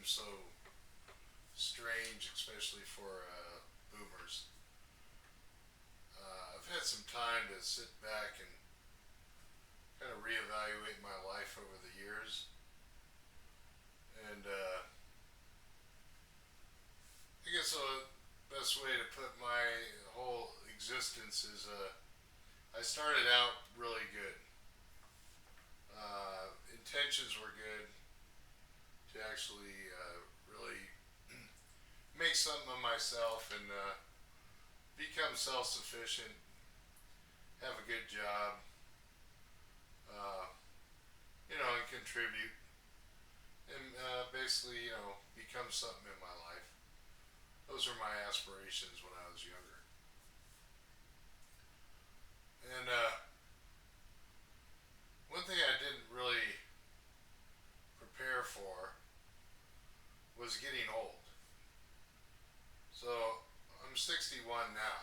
seems so strange, especially for boomers. I've had some time to sit back and kind of reevaluate my life over the years, and I guess the best way to put my whole existence is I started out really good. Intentions were good to actually really make something of myself and become self sufficient, have a good job, uh, and contribute, and basically, become something in my life. Those were my aspirations when I was younger. And one thing I didn't really prepare for was getting old. So I'm 61 now,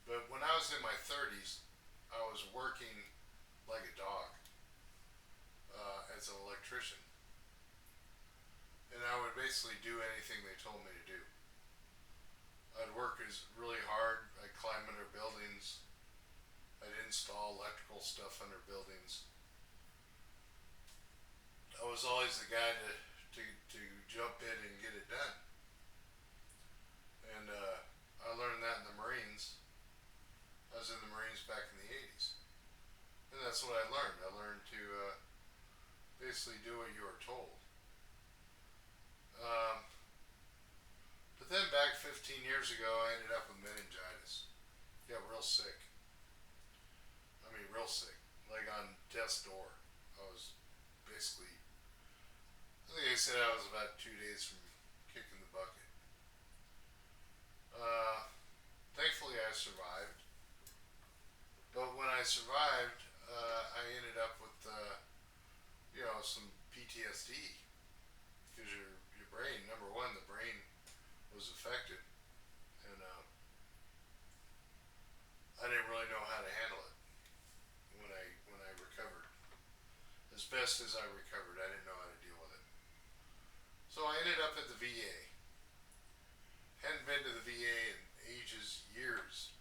but when I was in my 30s, I was working like a dog as an electrician, and I would basically do anything they told me to do. I'd work as really hard. I'd climb under buildings. I'd install electrical stuff under buildings. I was always the guy to jump in and get it done. And I learned that in the Marines. I was in the Marines back in the 80s. And that's what I learned. I learned to basically do what you were told. Um, but then back 15 years ago, I ended up with meningitis. Got real sick. I mean, real sick. Like on death's door. I was basically, I think they said I was about 2 days from kicking the bucket. Uh, Thankfully, I survived. But when I survived, I ended up with, some PTSD because your brain, number one, the brain was affected, and I didn't really know how to handle it when I recovered. As best as I recovered, I didn't know how to deal with it. So I ended up at the VA. Hadn't been to the VA in years,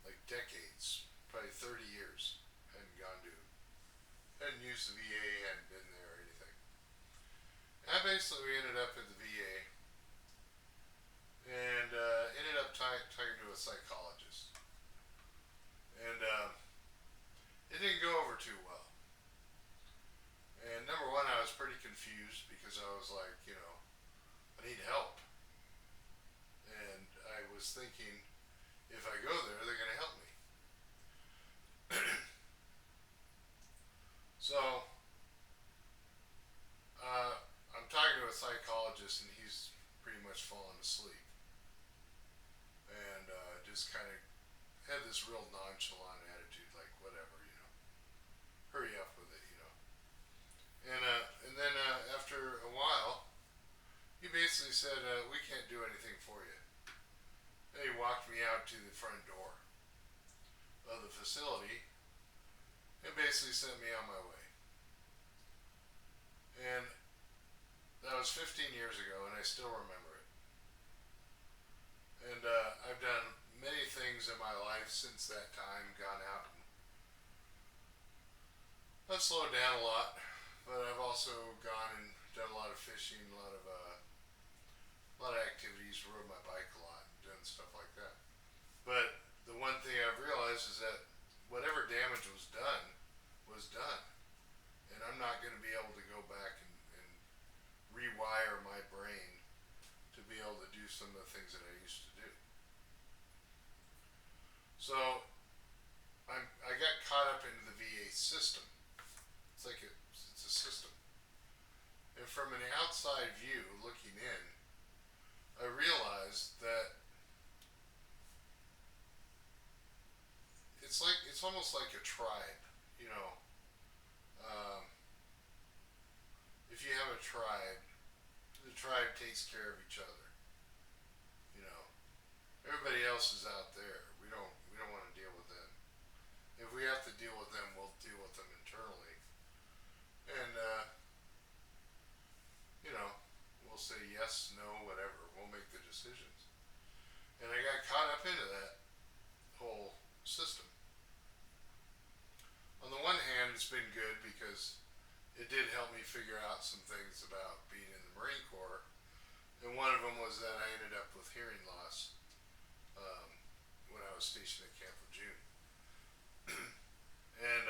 like decades, probably 30 years. Hadn't used the VA, hadn't been there or anything. I basically ended up at the VA and ended up talking to a psychologist. And it didn't go over too well. And number one, I was pretty confused because I was like, I need help. And I was thinking, if I go there, they're going to help me. So I'm talking to a psychologist, and he's pretty much fallen asleep. And just kind of had this real nonchalant attitude, like, whatever, hurry up with it. And then after a while, he basically said, we can't do anything for you. And he walked me out to the front door of the facility and basically sent me on my way. And that was 15 years ago, and I still remember it. And I've done many things in my life since that time, gone out and I've slowed down a lot, but I've also gone and done a lot of fishing, a lot of activities, rode my bike a lot, done stuff like that. But the one thing I've realized is that whatever damage was done. And I'm not going to be able to go back and rewire my brain to be able to do some of the things that I used to do. So I got caught up into the VA system. It's a system. And from an outside view, looking in, I realized that it's almost like a tribe, you know. Um, if you have a tribe, the tribe takes care of each other. You know, everybody else is out there. We don't want to deal with them. If we have to deal with them, we'll deal with them internally. And decisions. And I got caught up into that whole system. On the one hand, it's been good because it did help me figure out some things about being in the Marine Corps. And one of them was that I ended up with hearing loss um, when I was stationed at Camp Lejeune. And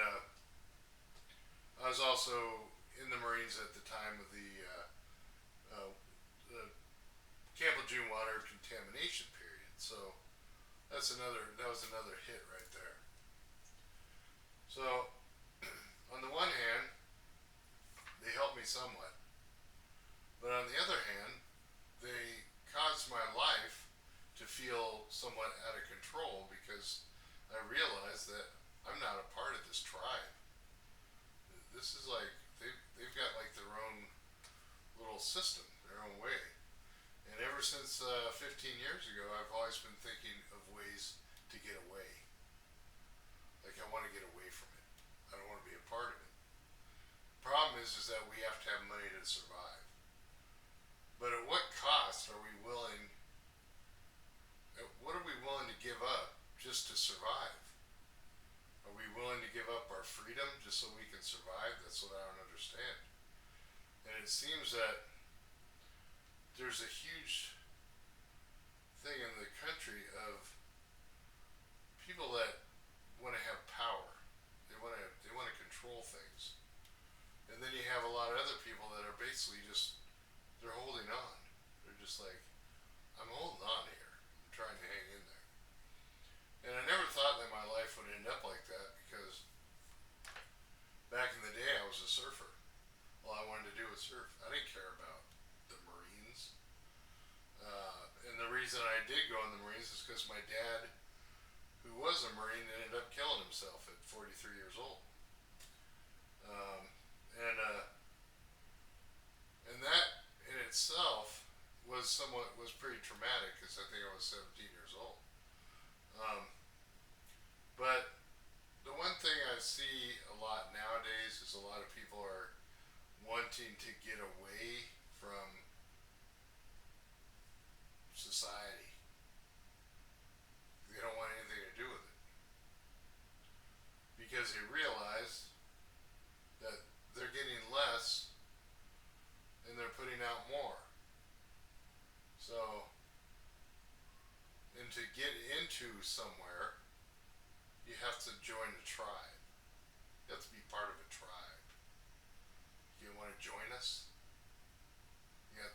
I was also in the Marines at the time of the Camp Lejeune water contamination period. So that was another hit right there. So on the one hand, they helped me somewhat, but on the other hand, they caused my life to feel somewhat out of control because I realized that I'm not a part of this tribe. This is like they've got like their own little system, their own way. And ever since 15 years ago, I've always been thinking of ways to get away. Like I want to get away from it. I don't want to be a part of it. The problem is that we have to have money to survive. But at what cost are we willing? What are we willing to give up just to survive? Are we willing to give up our freedom just so we can survive? That's what I don't understand. And it seems that there's a huge thing in the country of people that want to have power. They want to control things. And then you have a lot of other people that are basically just they're holding on. They're just like, I'm holding on here. I'm trying to hang in there. And I never thought that my life would end up like that because back in the day I was a surfer. All I wanted to do was surf. I didn't care about the Marines. And the reason I did go in the Marines is because my dad, who was a Marine, ended up killing himself at 43 years old. Um, and that in itself was pretty traumatic because I think I was 17 years old. But the one thing I see a lot nowadays is a lot of people are wanting to get away from society. They don't want anything to do with it because they realize that they're getting less and they're putting out more. So, and to get into somewhere, you have to join a tribe. You have to be part of a tribe. You want to join us? You have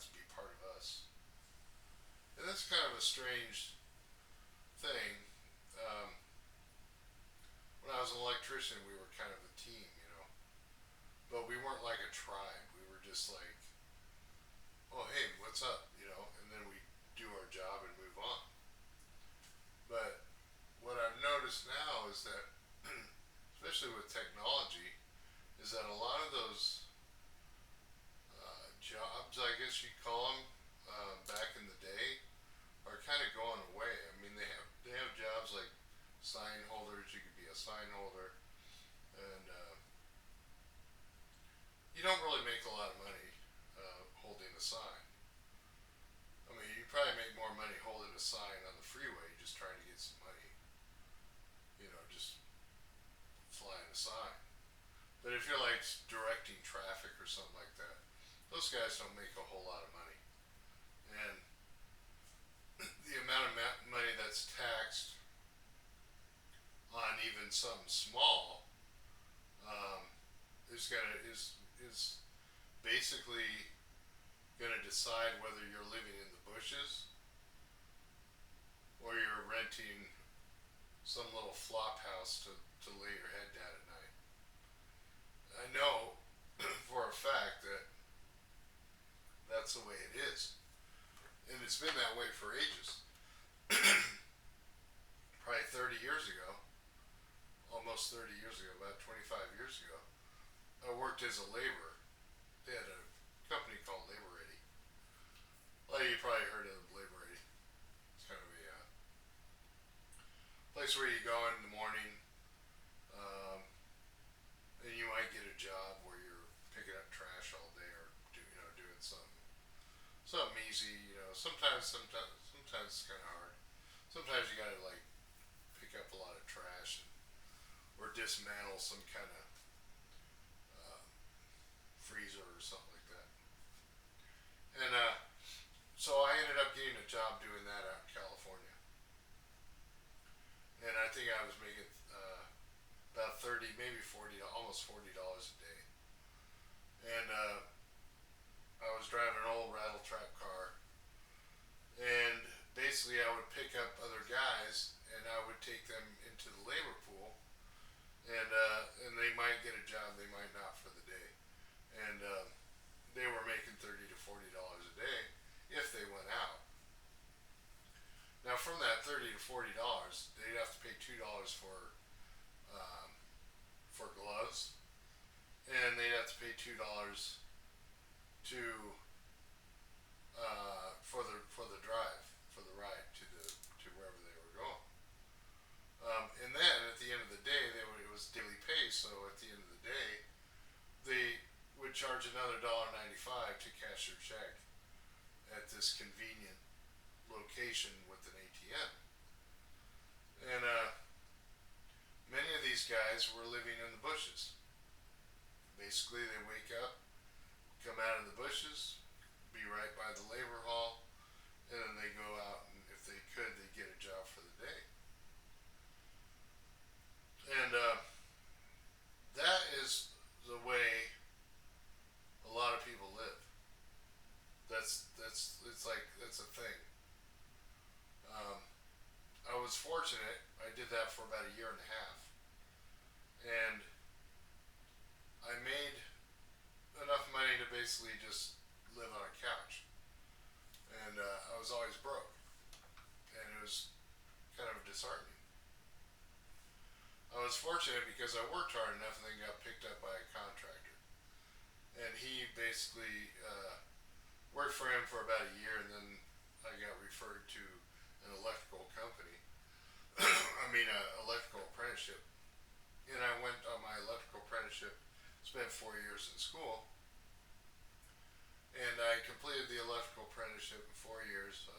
to be part of us. And that's kind of a strange thing. When I was an electrician, we were kind of a team, but we weren't like a tribe. We were just like, oh hey, what's up, and then we do our job and move on. But what I've noticed now is that, especially with technology, is that a lot of those jobs, I guess you'd call them, back in the day, are kind of going away. I mean, they have jobs like sign holders. You could be a sign holder, and you don't really make a lot of money holding a sign. I mean, you probably make more money holding a sign on the freeway, just trying to get some money. Just flying a sign. But if you're like directing traffic or something like that, those guys don't make a whole lot of money. And the amount of money that's taxed on even something small is basically going to decide whether you're living in the bushes or you're renting some little flop house to lay your head down at night. I know for a fact that that's the way it is. And it's been that way for ages. Probably 30 years ago, almost 30 years ago, about 25 years ago, I worked as a laborer. They had a company called Labor Ready. Well, you probably heard of Labor Ready. It's kind of a place where you go in the morning, and you might get a job where you're picking up trash all day or doing something easy, sometimes it's kind of hard. Sometimes you gotta like pick up a lot of trash or dismantle some kind of uh, freezer or something like that. And so I ended up getting a job doing that out in California, and I think I was making about 30, maybe 40, almost $40 a day. And I was driving an old rattle trap car, and basically I would pick up other guys and I would take them into the labor pool, and they might get a job, they might not for the day, and they were making $30 to $40 a day if they went out. Now from that $30 to $40, they'd have to pay $2 um, for gloves, and they'd have to pay $2 to for the drive, for the ride to wherever they were going. And then at the end of the day, it was daily pay. So at the end of the day, they would charge another $1.95 to cash their check at this convenient location with an ATM. And many of these guys were living in the bushes. Basically, they wake up, come out of the bushes, be right by the labor hall, and then they go out, and if they could, they'd get a job for the day. And that is the way a lot of people live. It's like that's a thing. Um, I was fortunate. I did that for about a year and a half, and I made enough money to basically just live on a couch. And I was always broke, and it was kind of disheartening. I was fortunate because I worked hard enough and then got picked up by a contractor, and he basically worked for him for about a year, and then I got referred to an electrical company. I mean, an electrical apprenticeship, and I went on my electrical apprenticeship. Spent 4 years in school, and I completed the electrical apprenticeship in 4 years.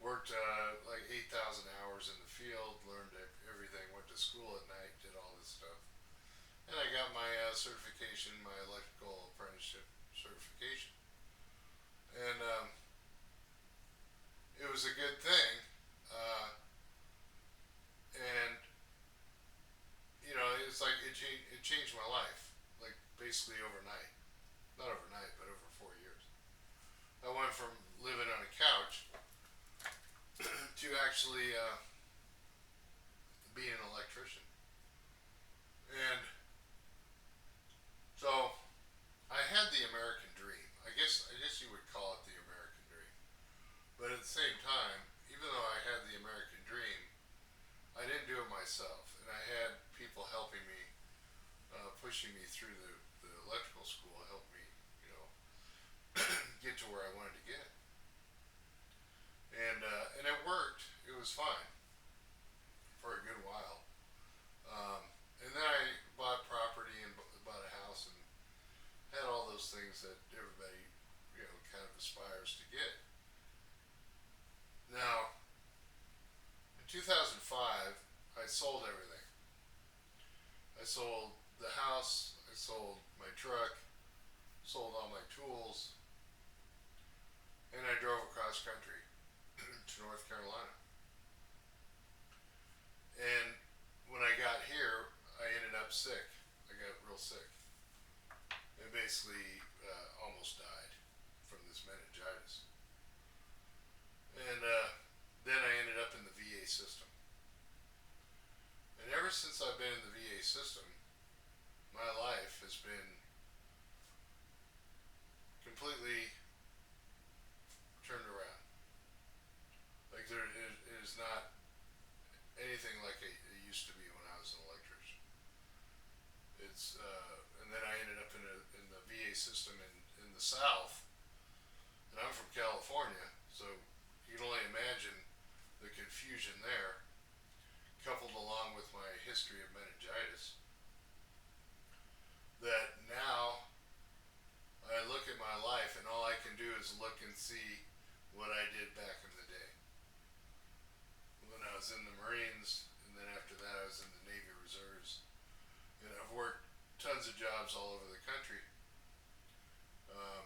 Worked like 8,000 hours in the field, learned everything, went to school at night, did all this stuff. And I got my certification, my electrical apprenticeship certification. And it was a good thing. And, you know, it's like it changed my life, like basically overnight. Not overnight, but over 4 years. I went from living on a couch to actually being an electrician. And so I had the American dream. I guess you would call it the American dream. But at the same time, even though I had the American dream, I didn't do it myself, and I had people helping me, pushing me through the electrical school, helped me, you know, get to where I wanted to get. And it worked. It was fine for a good while. And then I bought property and bought a house and had all those things that everybody, you know, kind of aspires to get. Now, in 2005, I sold everything. I sold the house. I sold my truck. Sold all my tools, and I drove across country to North Carolina. And when I got here, I ended up sick. I got real sick, and basically almost died from this meningitis. And then I ended up in the VA system. And ever since I've been in the VA system, my life has been completely turned around. Like it is not anything like it used to be when I was an electrician. And then I ended up in the VA system in the South, and I'm from California, so you can only imagine the confusion there, coupled along with my history of meningitis. That now I look at my life and all I can do is look and see what tons of jobs all over the country. Um,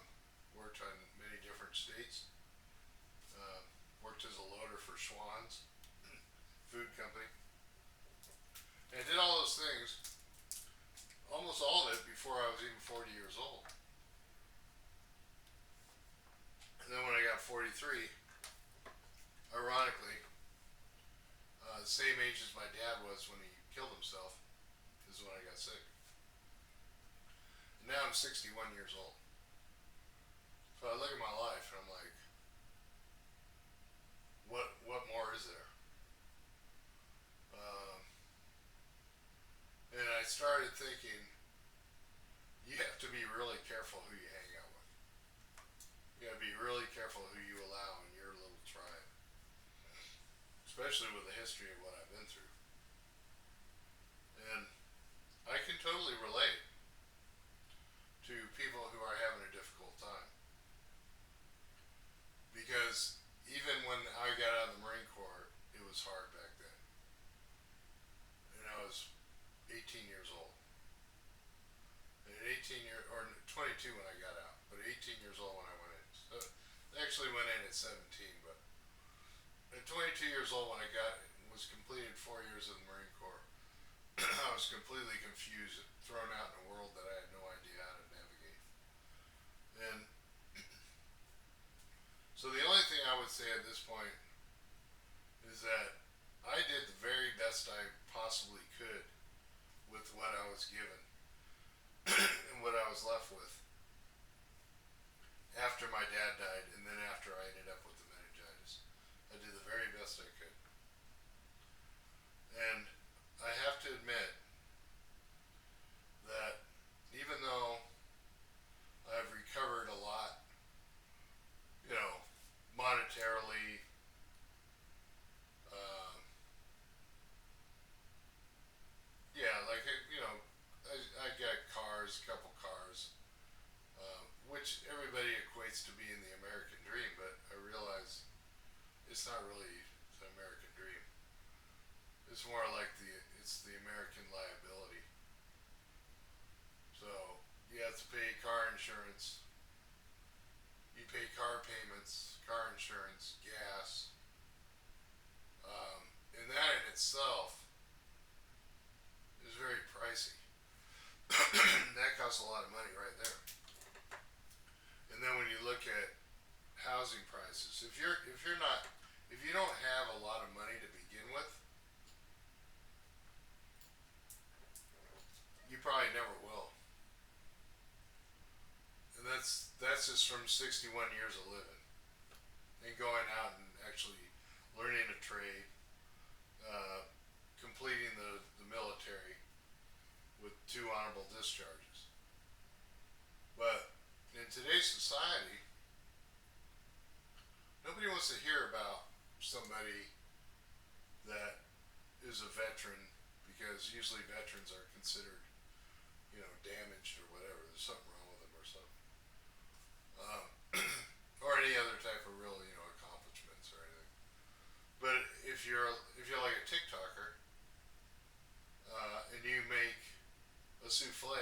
Worked on many different states. Uh, Worked as a loader for Schwann's food company. And I did all those things, almost all of it, before I was even 40 years old. And then when I got 43, ironically, the same age as my dad was when he killed himself, is when I got sick. And now I'm 61 years old. So I look at my life and I'm like, what more is there? Um, and I started thinking, you have to be really careful who you hang out with. You got to be really careful who you allow in your little tribe, especially with the history of what I've been through. And I can totally relate to people who are having a difficult time. Because even when I got out of the Marine Corps, it was hard back then. And I was 18 years old. And at 18 years, or 22 when I got out, but 18 years old when I went in. So I actually went in at 17, but at 22 years old when I was completed 4 years of the Marine Corps, I was completely confused, thrown out in a world that I had no idea how to navigate. And so the only thing I would say at this point is that I did the very best I possibly could with what I was given and what I was left with after my dad died, and then after I ended up with the meningitis. I did the very best I could. And I have to admit that even though I've recovered a lot, monetarily, um, yeah, like, I got cars, a couple cars, which everybody equates to being the American dream, but I realize it's not really the American dream. It's more like it's the American liability. So you have to pay car insurance, you pay car payments, car insurance, gas, and that in itself is very pricey. That costs a lot of money right there. And then when you look at housing prices, if you don't have a lot of money to begin with, you probably never will. And that's just from 61 years of living and going out and actually learning a trade, completing the military with 2 honorable discharges. But in today's society, nobody wants to hear about somebody that is a veteran, because usually veterans are considered, damaged or whatever. There's something wrong with them or something. Um, or any other type of real, accomplishments or anything. But if you're like a TikToker, and you make a souffle,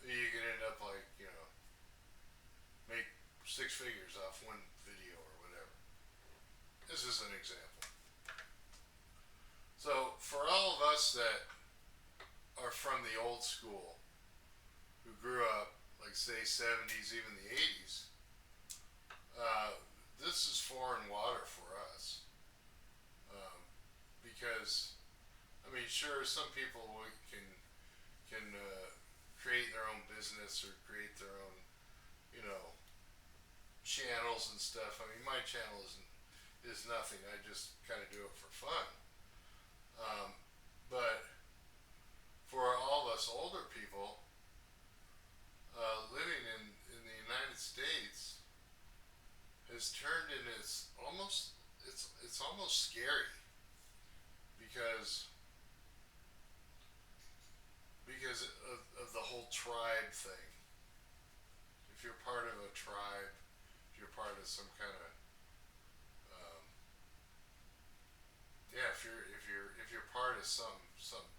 you can end up like, make 6 figures off one video or whatever. This is an example. So for all of us that are from the old school, who grew up, like say 70s, even the 80s, this is foreign water for us. Because, sure, some people can create their own business or create their own, channels and stuff. My channel is nothing. I just kind of do it for fun. But for all of us older people, living in the United States has turned into it's almost scary, because of the whole tribe thing. If you're part of a tribe, if you're part of some kind of if you're part of something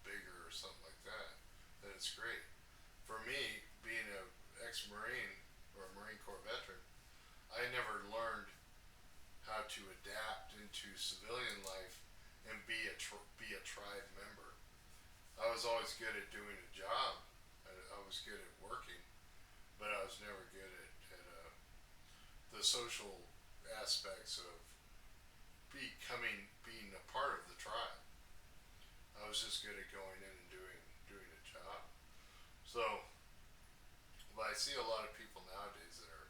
bigger or something like that, it's great. For me, being a ex-Marine or a Marine Corps veteran, I never learned how to adapt into civilian life and be a tribe member. I was always good at doing a job. I was good at working, but I was never good at the social aspects of being a part of the tribe. I was just good at going in and doing a job. So, but I see a lot of people nowadays that are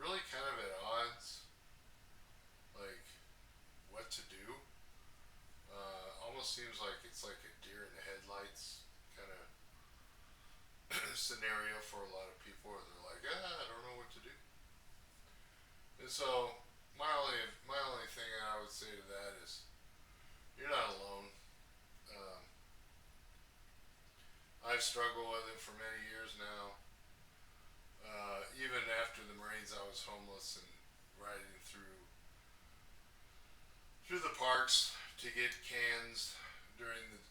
really kind of at odds, like what to do. Almost seems like it's like a deer in the headlights kind of scenario for a lot of people, where they're like, I don't know what to do. And so my only thing I would say to that is, you're not alone. Um, I've struggled with it for many years now. Even after the Marines, I was homeless and riding through the parks to get cans during the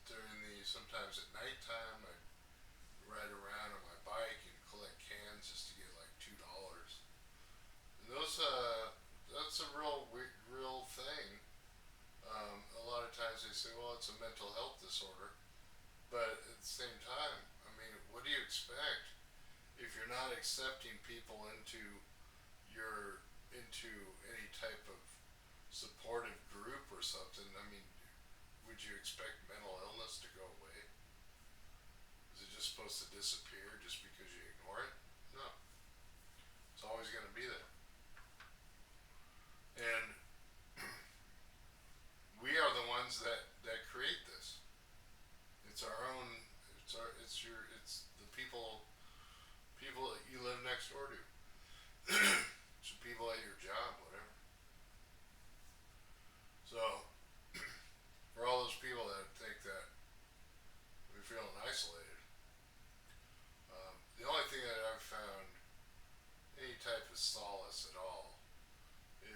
sometimes at nighttime. I'd ride around on my bike and collect cans just to get like $2. And that's a real thing. A lot of times they say, well, it's a mental health disorder, but at the same time, I mean, what do you expect if you're not accepting people into any type of supportive group or something? I mean, would you expect mental illness to go away? Is it just supposed to disappear just because you ignore it? No, it's always going to be there. And we are the ones that create this. It's our own. It's the people that you live next door to. It's the people at your job, whatever. So for all those people that think that we're feeling isolated, the only thing that I've found any type of solace at all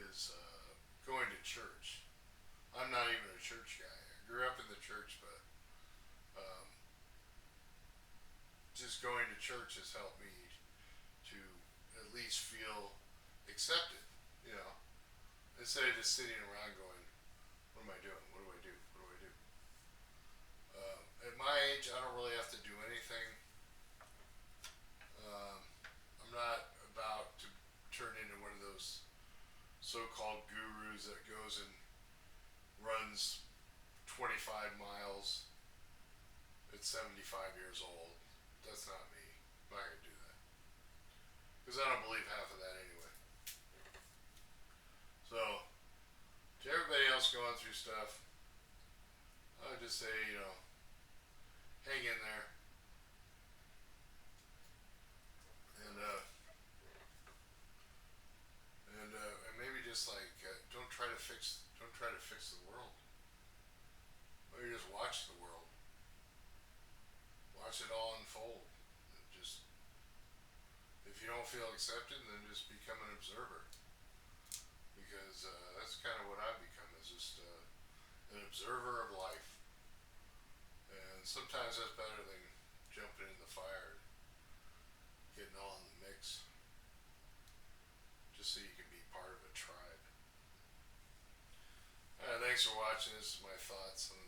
is going to church. I'm not even a church guy. I grew up in the church, but um, just going to church has helped me to at least feel accepted, you know, instead of just sitting around going, what am I doing? What do I do? What do I do? At my age, I don't really have to do anything. Um, I'm not about to turn into one of those so-called gurus that goes and runs 25 miles at 75 years old. That's not me. I'm not going to do that. Because I don't believe half of that anyway. So, to everybody else going through stuff, I would just say, hang in there. And maybe just like, don't try to fix the world. Maybe just watch the world. Watch it all unfold. Just, if you don't feel accepted, then just become an observer. Because that's kind of what I've become, is just an observer of life. And sometimes that's better than jumping in the fire and getting all in the mix, just so you can be part of a tribe. Thanks for watching. This is my thoughts on